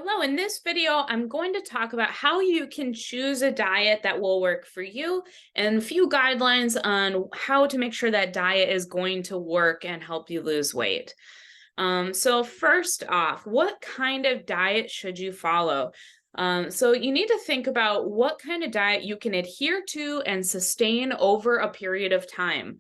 Hello, in this video, I'm going to talk about how you can choose a diet that will work for you and a few guidelines on how to make sure that diet is going to work and help you lose weight. So first off, what kind of diet should you follow? So you need to think about what kind of diet you can adhere to and sustain over a period of time.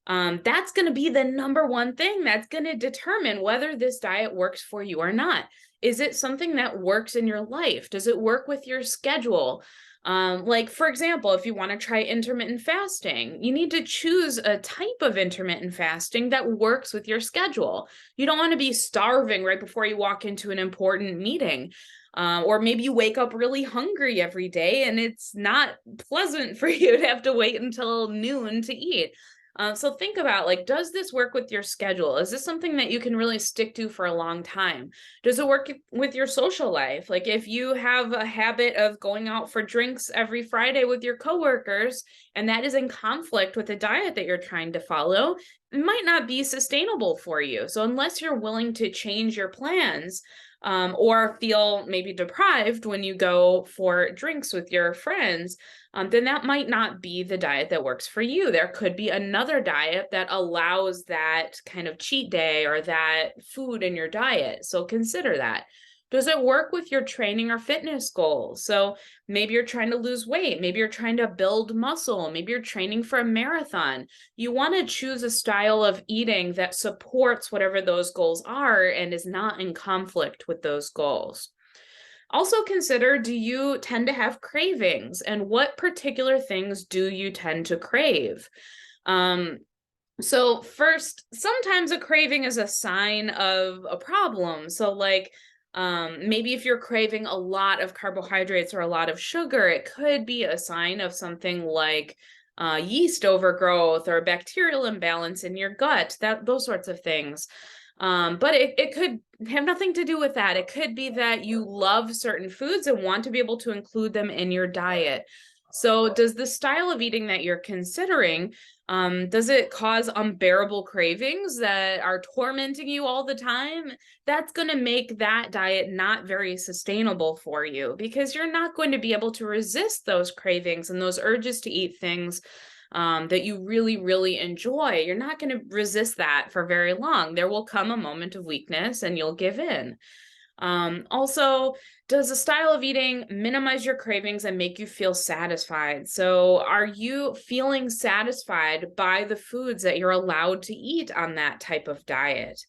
That's going to be the number one thing that's going to determine whether this diet works for you or not. Is it something that works in your life? Does it work with your schedule? Like, for example, if you want to try intermittent fasting, you need to choose a type of intermittent fasting that works with your schedule. You don't want to be starving right before you walk into an important meeting. Or maybe you wake up really hungry every day and it's not pleasant for you to have to wait until noon to eat. So think about, like, does this work with your schedule? Is this something that you can really stick to for a long time? Does it work with your social life? Like, if you have a habit of going out for drinks every Friday with your coworkers and that is in conflict with the diet that you're trying to follow, it might not be sustainable for you. So unless you're willing to change your plans, or feel maybe deprived when you go for drinks with your friends, then that might not be the diet that works for you. There could be another diet that allows that kind of cheat day or that food in your diet. So consider that. Does it work with your training or fitness goals? So maybe you're trying to lose weight, maybe you're trying to build muscle, maybe you're training for a marathon. You want to choose a style of eating that supports whatever those goals are and is not in conflict with those goals. Also consider, do you tend to have cravings and what particular things do you tend to crave? Um, so first, sometimes a craving is a sign of a problem. So like maybe if you're craving a lot of carbohydrates or a lot of sugar, it could be a sign of something like yeast overgrowth or bacterial imbalance in your gut, that those sorts of things. But it could have nothing to do with that. It could be that you love certain foods and want to be able to include them in your diet. So does the style of eating that you're considering, does it cause unbearable cravings that are tormenting you all the time? That's going to make that diet not very sustainable for you because you're not going to be able to resist those cravings and those urges to eat things that you really, really enjoy. You're not going to resist that for very long. There will come a moment of weakness and you'll give in. Also, does a style of eating minimize your cravings and make you feel satisfied? So, are you feeling satisfied by the foods that you're allowed to eat on that type of diet?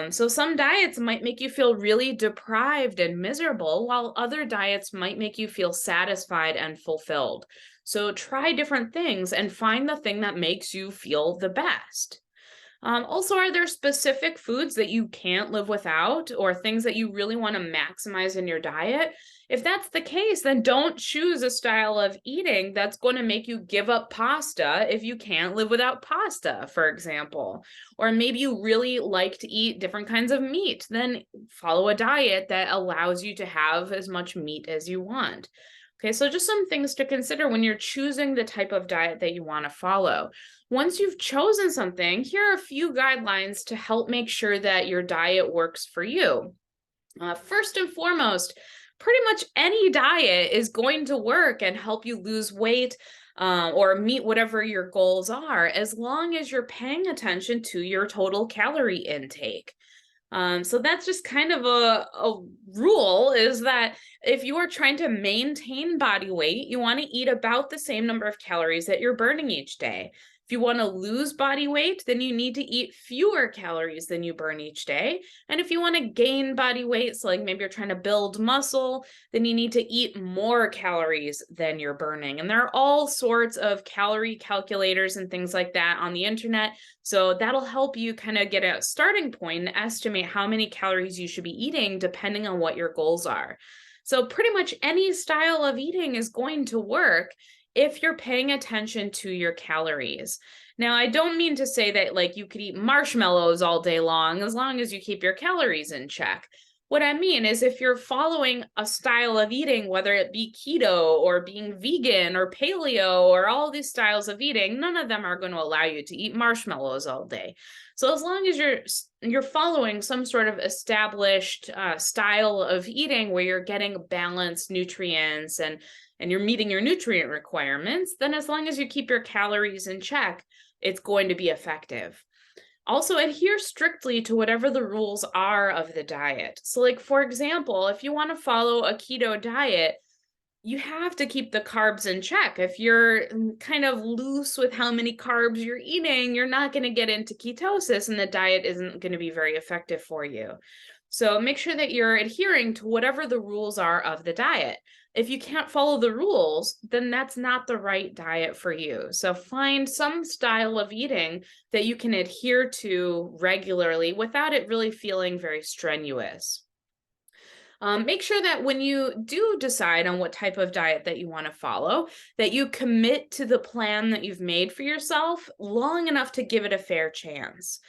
So, some diets might make you feel really deprived and miserable, while other diets might make you feel satisfied and fulfilled. So, try different things and find the thing that makes you feel the best. Also, are there specific foods that you can't live without or things that you really want to maximize in your diet? If that's the case, then don't choose a style of eating that's going to make you give up pasta if you can't live without pasta, for example. Or maybe you really like to eat different kinds of meat, then follow a diet that allows you to have as much meat as you want. Okay, so just some things to consider when you're choosing the type of diet that you want to follow. Once you've chosen something, here are a few guidelines to help make sure that your diet works for you. First and foremost, pretty much any diet is going to work and help you lose weight or meet whatever your goals are, as long as you're paying attention to your total calorie intake. So that's just kind of a rule, is that if you are trying to maintain body weight, you want to eat about the same number of calories that you're burning each day. If you want to lose body weight, then you need to eat fewer calories than you burn each day. And if you want to gain body weight, so like maybe you're trying to build muscle, then you need to eat more calories than you're burning. And there are all sorts of calorie calculators and things like that on the internet. So that'll help you kind of get a starting point and estimate how many calories you should be eating depending on what your goals are. So pretty much any style of eating is going to work if you're paying attention to your calories. Now, I don't mean to say that like you could eat marshmallows all day long as you keep your calories in check. What I mean is, if you're following a style of eating, whether it be keto or being vegan or paleo or all these styles of eating, none of them are going to allow you to eat marshmallows all day. So as long as you're following some sort of established style of eating where you're getting balanced nutrients and you're meeting your nutrient requirements, then as long as you keep your calories in check, it's going to be effective. Also, adhere strictly to whatever the rules are of the diet. So, like, for example, if you want to follow a keto diet, you have to keep the carbs in check. If you're kind of loose with how many carbs you're eating, you're not going to get into ketosis and the diet isn't going to be very effective for you. So make sure that you're adhering to whatever the rules are of the diet. If you can't follow the rules, then that's not the right diet for you. So find some style of eating that you can adhere to regularly without it really feeling very strenuous. Make sure that when you do decide on what type of diet that you want to follow, that you commit to the plan that you've made for yourself long enough to give it a fair chance.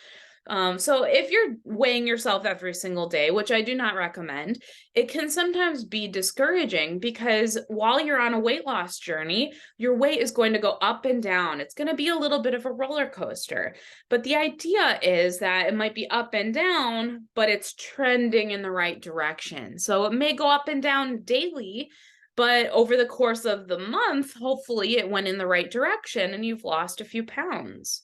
So if you're weighing yourself every single day, which I do not recommend, it can sometimes be discouraging because while you're on a weight loss journey, your weight is going to go up and down. It's going to be a little bit of a roller coaster. But the idea is that it might be up and down, but it's trending in the right direction. So it may go up and down daily, but over the course of the month, hopefully it went in the right direction and you've lost a few pounds.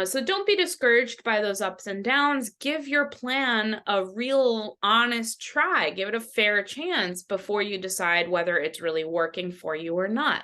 So don't be discouraged by those ups and downs. Give your plan a real honest try. Give it a fair chance before you decide whether it's really working for you or not.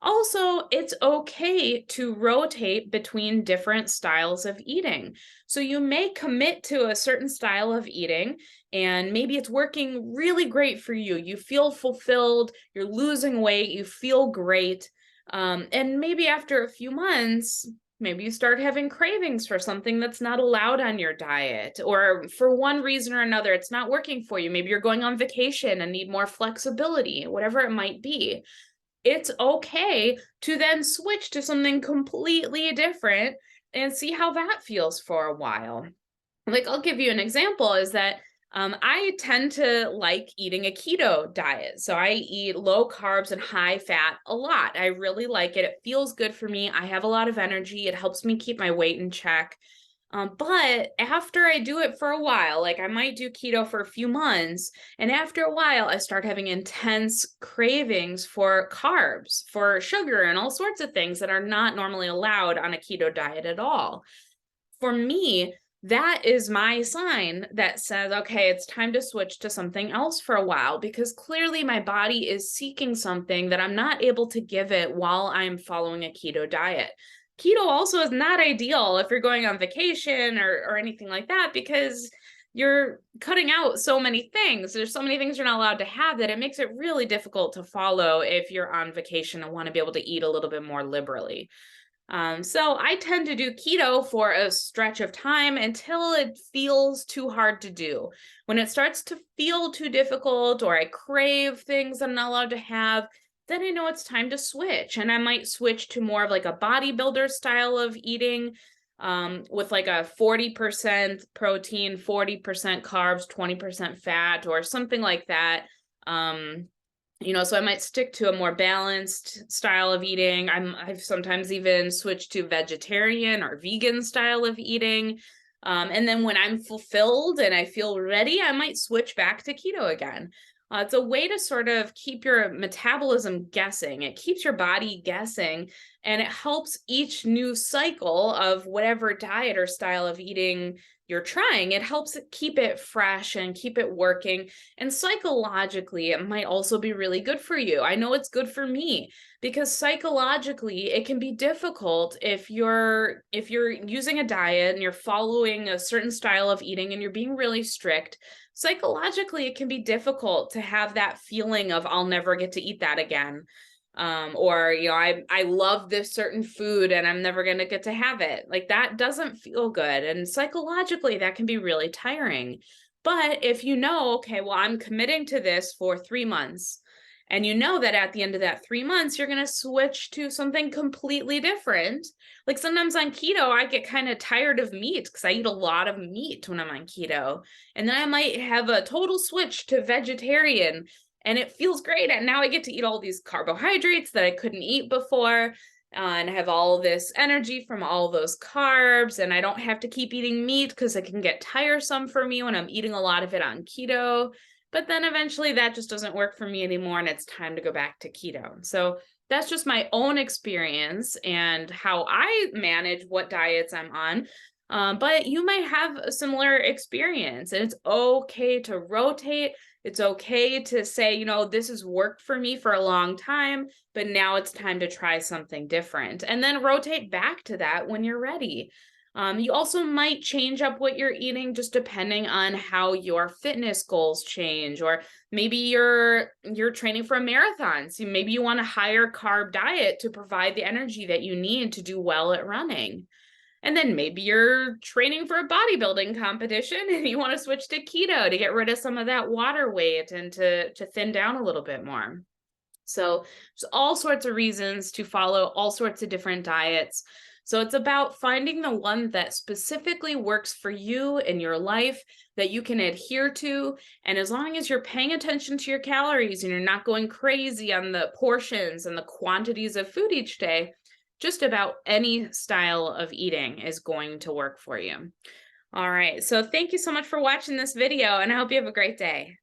Also, it's okay to rotate between different styles of eating. So you may commit to a certain style of eating, and maybe it's working really great for you. You feel fulfilled, you're losing weight, you feel great. And maybe after a few months, maybe you start having cravings for something that's not allowed on your diet, or for one reason or another, it's not working for you. Maybe you're going on vacation and need more flexibility, whatever it might be. It's okay to then switch to something completely different and see how that feels for a while. Like, I'll give you an example is that I tend to like eating a keto diet. So I eat low carbs and high fat a lot. I really like it. It feels good for me. I have a lot of energy. It helps me keep my weight in check. But after I do it for a while, like I might do keto for a few months, and after a while, I start having intense cravings for carbs, for sugar, and all sorts of things that are not normally allowed on a keto diet at all. For me, that is my sign that says, okay, it's time to switch to something else for a while because clearly my body is seeking something that I'm not able to give it while I'm following a keto diet. Keto also is not ideal if you're going on vacation or anything like that because you're cutting out so many things. There's so many things you're not allowed to have that it makes it really difficult to follow if you're on vacation and want to be able to eat a little bit more liberally. So I tend to do keto for a stretch of time until it feels too hard to do. When it starts to feel too difficult or I crave things I'm not allowed to have, then I know it's time to switch. And I might switch to more of like a bodybuilder style of eating, with like a 40% protein, 40% carbs, 20% fat, or something like that. So I might stick to a more balanced style of eating. I've sometimes even switched to vegetarian or vegan style of eating. And then when I'm fulfilled and I feel ready, I might switch back to keto again. It's a way to sort of keep your metabolism guessing. It keeps your body guessing, and it helps each new cycle of whatever diet or style of eating you're trying. It helps keep it fresh and keep it working. And psychologically, it might also be really good for you. I know it's good for me because psychologically, it can be difficult if you're using a diet and you're following a certain style of eating and you're being really strict. Psychologically, it can be difficult to have that feeling of I'll never get to eat that again. Or I love this certain food and I'm never going to get to have it. Like that doesn't feel good. And psychologically, that can be really tiring. But if you know, okay, well, I'm committing to this for 3 months And you know that at the end of that 3 months, you're going to switch to something completely different. Like sometimes on keto, I get kind of tired of meat because I eat a lot of meat when I'm on keto. And then I might have a total switch to vegetarian, and it feels great. And now I get to eat all these carbohydrates that I couldn't eat before. And I have all this energy from all those carbs, and I don't have to keep eating meat because it can get tiresome for me when I'm eating a lot of it on keto. But then eventually that just doesn't work for me anymore, and it's time to go back to keto. So that's just my own experience and how I manage what diets I'm on. But you might have a similar experience, and it's okay to rotate. It's okay to say, this has worked for me for a long time, but now it's time to try something different. And then rotate back to that when you're ready. You also might change up what you're eating just depending on how your fitness goals change, or maybe you're training for a marathon. So maybe you want a higher carb diet to provide the energy that you need to do well at running. And then maybe you're training for a bodybuilding competition and you want to switch to keto to get rid of some of that water weight and to thin down a little bit more. So there's all sorts of reasons to follow all sorts of different diets. So it's about finding the one that specifically works for you in your life that you can adhere to. And as long as you're paying attention to your calories and you're not going crazy on the portions and the quantities of food each day, just about any style of eating is going to work for you. All right. So thank you so much for watching this video, and I hope you have a great day.